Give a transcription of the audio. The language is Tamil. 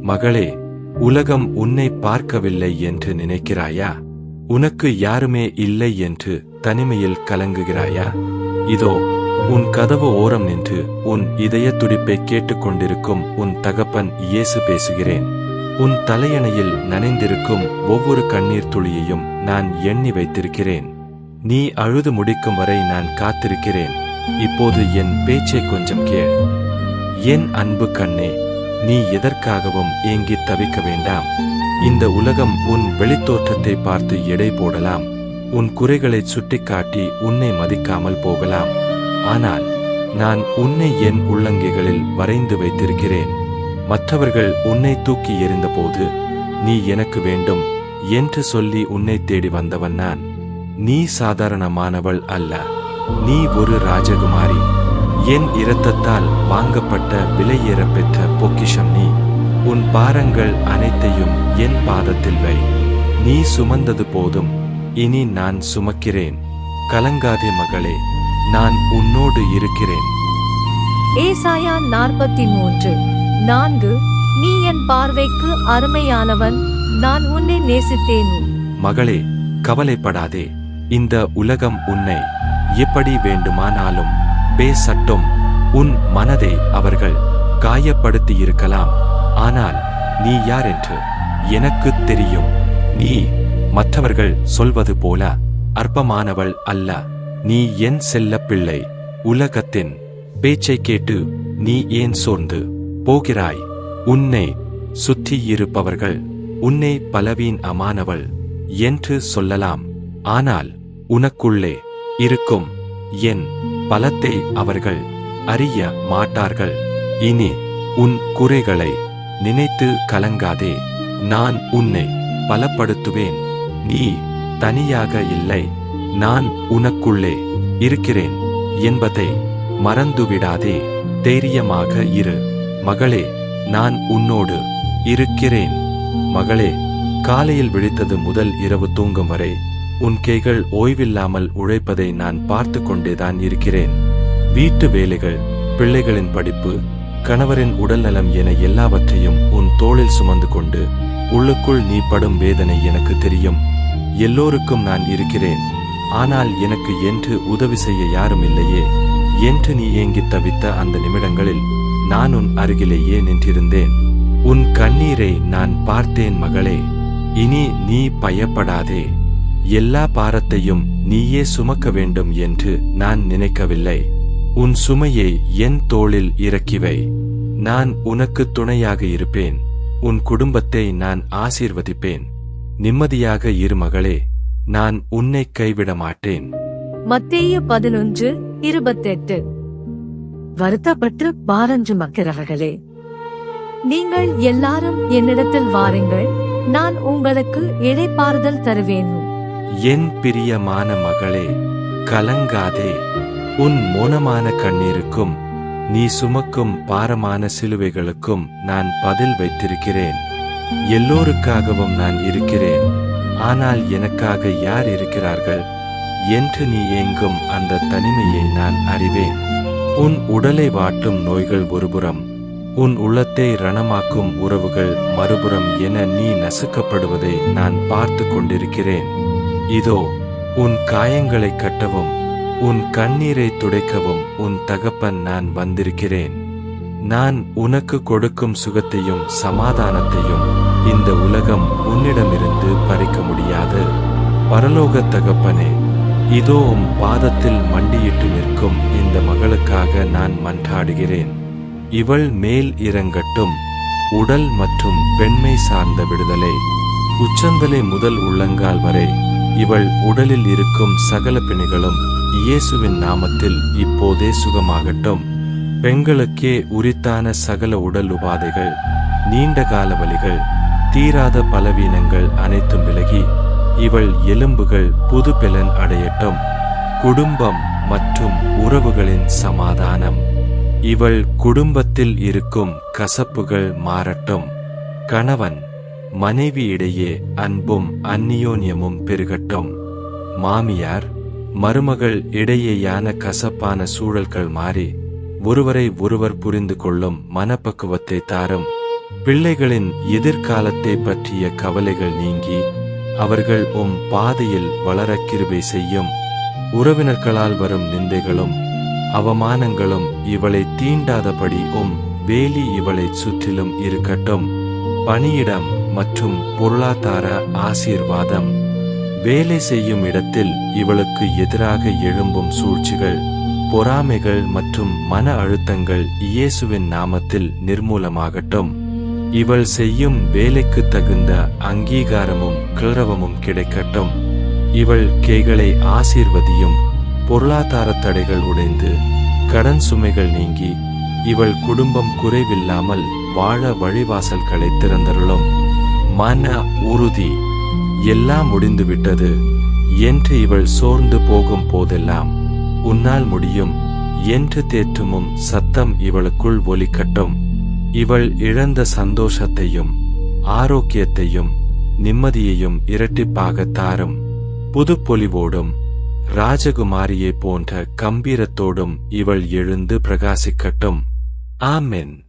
மகளே, உலகம் உன்னை பார்க்கவில்லை என்று நினைக்கிறாயா? உனக்கு யாருமே இல்லை என்று தனிமையில் கலங்குகிறாயா? இதோ உன் கதவு ஓரம் நின்று உன் இதய துடிப்பை கேட்டுக்கொண்டிருக்கும் உன் தகப்பன் இயேசு பேசுகிறேன். உன் தலையணையில் நனைந்திருக்கும் ஒவ்வொரு கண்ணீர் துளியையும் நான் எண்ணி வைத்திருக்கிறேன். நீ அழுது முடிக்கும் வரை நான் காத்திருக்கிறேன். இப்போது என் பேச்சை கொஞ்சம் கேள். என் அன்பு கண்ணே, நீ எதற்காகவும் ஏங்கி தவிக்க வேண்டாம். இந்த உலகம் உன் வெளித்தோற்றத்தை பார்த்து எடை போடலாம். உன் குறைகளை சுட்டிக்காட்டி உன்னை மதிக்காமல் போகலாம். ஆனால் நான் உன்னை என் உள்ளங்கைகளில் வரைந்து வைத்திருக்கிறேன். மற்றவர்கள் உன்னை தூக்கி எறிந்தபோது நீ எனக்கு வேண்டும் என்று சொல்லி உன்னை தேடி வந்தவன் நான். நீ சாதாரணமானவள் அல்ல. நீ ஒரு ராஜகுமாரி. என் இரத்தத்தால் வாங்கப்பட்ட விலையேற பெற்ற பொக்கிஷம் நீ. உன் பாரங்கள் அனைத்தையும் என் பாதத்தில் வை. நீ சுமந்தது போதும், இனி நான் சுமக்கிறேன். கலங்காதே மகளே, நான் உன்னோடு இருக்கிறேன். ஏசாயா 43:4. நீ என் பார்வைக்கு அருமையானவன், நான் உன்னை நேசித்தேன். மகளே, கவலைப்படாதே. இந்த உலகம் உன்னை எப்படி வேண்டுமானாலும் பேசட்டும். உன் மனதை அவர்கள் காயப்படுத்தியிருக்கலாம். ஆனால் நீ யார் என்று எனக்கு தெரியும். நீ மற்றவர்கள் சொல்வது போல அற்பமானவள் அல்ல. நீ என் செல்ல பிள்ளை. உலகத்தின் பேச்சை கேட்டு நீ ஏன் சோர்ந்து போகிறாய்? உன்னை சுற்றியிருப்பவர்கள் உன்னை பலவீனமானவள் என்று சொல்லலாம். ஆனால் உனக்குள்ளே இருக்கும் என் பலத்தை அவர்கள் அறிய மாட்டார்கள். இனி உன் குறைகளை நினைத்து கலங்காதே. நான் உன்னை பலப்படுத்துவேன். நீ தனியாக இல்லை. நான் உனக்குள்ளே இருக்கிறேன் என்பதை மறந்துவிடாதே. தைரியமாக இரு மகளே, நான் உன்னோடு இருக்கிறேன். மகளே, காலையில் விழித்தது முதல் இரவு தூங்கும் வரை உன் கைகள் ஓய்வில்லாமல் உழைப்பதை நான் பார்த்து கொண்டேதான் இருக்கிறேன். வீட்டு வேலைகள், பிள்ளைகளின் படிப்பு, கணவரின் உடல்நலம் என எல்லாவற்றையும் உன் தோளில் சுமந்து கொண்டு உள்ளுக்குள் நீ படும் வேதனை எனக்கு தெரியும். எல்லோருக்கும் நான் இருக்கிறேன், ஆனால் எனக்கு என்று உதவி செய்ய யாரும் இல்லையே என்று நீ ஏங்கி தவித்த அந்த நிமிடங்களில் நான் உன் அருகிலேயே நின்றிருந்தேன். உன் கண்ணீரை நான் பார்த்தேன் மகளே. இனி நீ பயப்படாதே. எல்லா பாரத்தையும் நீயே சுமக்க வேண்டும் என்று நான் நினைக்கவில்லை. உன் சுமையை என் தோளில் இறக்கிவை. நான் உனக்கு துணையாக இருப்பேன். உன் குடும்பத்தை நான் ஆசீர்வதிப்பேன். நிம்மதியாக இரு மகளே, நான் உன்னை கைவிட மாட்டேன். மத்தேயு 11:28. வருத்தப்பட்டு பாரஞ்சு மக்கிறவர்களே, நீங்கள் எல்லாரும் என்னிடத்தில் வாருங்கள், நான் உங்களுக்கு இளைப்பாறுதல் தருவேன். என் பிரியமான மகளே, கலங்காதே. உன் மோனமான கண்ணீருக்கும் நீ சுமக்கும் பாரமான சிலுவைகளுக்கும் நான் பதில் வைத்திருக்கிறேன். எல்லோருக்காகவும் நான் இருக்கிறேன். ஆனால் எனக்காக யார் இருக்கிறார்கள் என்று நீ ஏங்கும் அந்த தனிமையை நான் அறிவேன். உன் உடலை வாட்டும் நோய்கள் ஒருபுறம், உன் உள்ளத்தை ரணமாக்கும் உறவுகள் மறுபுறம் என நீ நசுக்கப்படுவதை நான் பார்த்து கொண்டிருக்கிறேன். இதோ உன் காயங்களை கட்டவும் உன் கண்ணீரை துடைக்கவும் உன் தகப்பன் நான் வந்திருக்கிறேன். நான் உனக்கு கொடுக்கும் சுகத்தையும் சமாதானத்தையும் இந்த உலகம் உன்னிடமிருந்து பறிக்க முடியாது. பரலோக தகப்பனே, இதோ உம் பாதத்தில் மண்டியிட்டு நிற்கும் இந்த மகளுக்காக நான் மன்றாடுகிறேன். இவள் மேல் இறங்கட்டும். உடல் மற்றும் பெண்மை சார்ந்த விடுதலை, உச்சந்தலை முதல் உள்ளங்கால் வரை இவள் உடலில் இருக்கும் சகல பிணிகளும் இயேசுவின் நாமத்தில் இப்போதே சுகமாகட்டும். பெண்களுக்கே உரித்தான சகல உடல் உபாதைகள், நீண்டகால வலிகள், தீராத பலவீனங்கள் அனைத்தும் விலகி இவள் எலும்புகள் புது பெலன் அடையட்டும். குடும்பம் மற்றும் உறவுகளின் சமாதானம், இவள் குடும்பத்தில் இருக்கும் கசப்புகள் மாறட்டும். கணவன் மனைவி இடையே அன்பும் அந்நியோன்யமும் பெருகட்டும். மாமியார் மருமகள் இடையேயான கசப்பான சூழல்கள் மாறி ஒருவரை ஒருவர் புரிந்து கொள்ளும் மனப்பக்குவத்தை தாரும். பிள்ளைகளின் எதிர்காலத்தை பற்றிய கவலைகள் நீங்கி அவர்கள் பாதையில் வளர கிருபை செய்யும். உறவினர்களால் வரும் நிந்தைகளும் அவமானங்களும் இவளை தீண்டாதபடி வேலி இவளைச் சுற்றிலும் இருக்கட்டும். பணியிடம் மற்றும் பொருளாதார ஆசீர்வாதம். வேலை செய்யும் இடத்தில் இவளுக்கு எதிராக எழும்பும் சூழ்ச்சிகள், பொறாமைகள் மற்றும் மன அழுத்தங்கள் இயேசுவின் நாமத்தில் நிர்மூலமாகட்டும். இவள் செய்யும் வேலைக்கு தகுந்த அங்கீகாரமும் கௌரவமும் கிடைக்கட்டும். இவள் கைகளை ஆசீர்வதியும். பொருளாதார தடைகள் உடைந்து கடன் சுமைகள் நீங்கி இவள் குடும்பம் குறைவில்லாமல் வாழ வழிவாசல்களை திறந்தருளும். மன உறுதி. எல்லாம் முடிந்துவிட்டது என்று இவள் சோர்ந்து போகும் போதெல்லாம் உன்னால் முடியும் என்று தேற்றுமும் சத்தம் இவளுக்குள் ஒலிக்கட்டும். இவள் இழந்த சந்தோஷத்தையும் ஆரோக்கியத்தையும் நிம்மதியையும் இரட்டிப்பாக தாரும். புதுப்பொலிவோடும் ராஜகுமாரியை போன்ற கம்பீரத்தோடும் இவள் எழுந்து பிரகாசிக்கட்டும். ஆமென்.